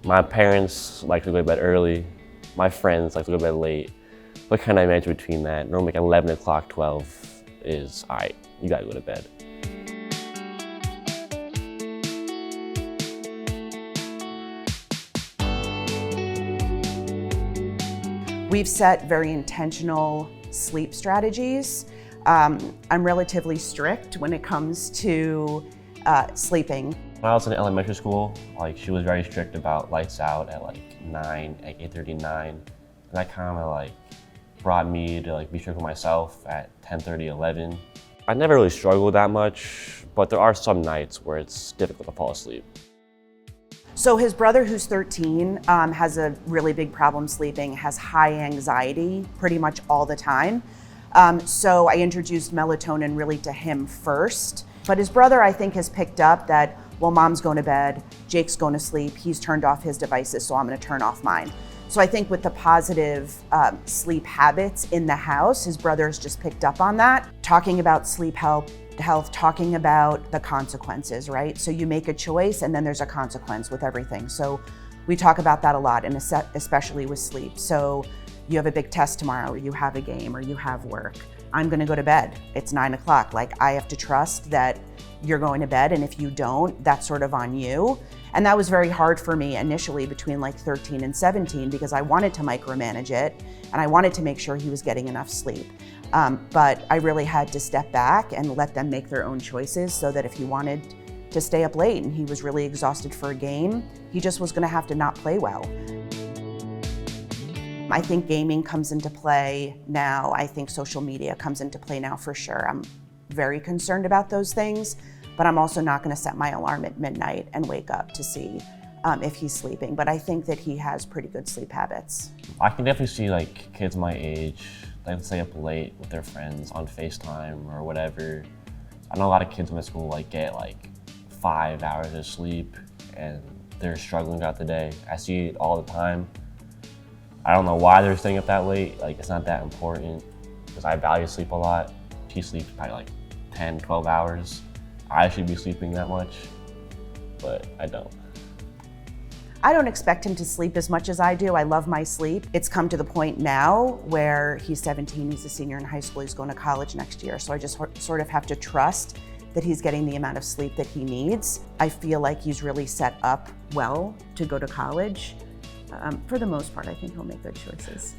My parents like to go to bed early. My friends like to go to bed late. But kind of manage between that. Normally like 11 o'clock, 12 is, all right, you gotta go to bed. We've set very intentional sleep strategies. I'm relatively strict when it comes to sleeping. When I was in elementary school, like she was very strict about lights out at like 8:39. And that kind of like brought me to like be strict with myself at 10:30, 11. I never really struggled that much, but there are some nights where it's difficult to fall asleep. So his brother, who's 13, has a really big problem sleeping, has high anxiety pretty much all the time. So I introduced melatonin really to him first. But his brother, I think, has picked up that, well, mom's going to bed, Jake's going to sleep, he's turned off his devices, so I'm going to turn off mine. So I think with the positive sleep habits in the house, his brother's just picked up on that. Talking about sleep health, talking about the consequences, right? So you make a choice and then there's a consequence with everything. So we talk about that a lot, and especially with sleep. So you have a big test tomorrow, or you have a game, or you have work. I'm gonna go to bed. It's 9 o'clock. Like, I have to trust that you're going to bed, and if you don't, that's sort of on you. And that was very hard for me initially between like 13 and 17 because I wanted to micromanage it and I wanted to make sure he was getting enough sleep. But I really had to step back and let them make their own choices so that if he wanted to stay up late and he was really exhausted for a game, he just was gonna have to not play well. I think gaming comes into play now. I think social media comes into play now for sure. I'm very concerned about those things, but I'm also not gonna set my alarm at midnight and wake up to see if he's sleeping. But I think that he has pretty good sleep habits. I can definitely see like kids my age, they stay up late with their friends on FaceTime or whatever. I know a lot of kids in my school like get like 5 hours of sleep and they're struggling throughout the day. I see it all the time. I don't know why they're staying up that late. Like, it's not that important because I value sleep a lot. He sleeps probably like 10, 12 hours. I should be sleeping that much, but I don't. I don't expect him to sleep as much as I do. I love my sleep. It's come to the point now where he's 17, he's a senior in high school, he's going to college next year. So I just sort of have to trust that he's getting the amount of sleep that he needs. I feel like he's really set up well to go to college. For the most part, I think he'll make good choices.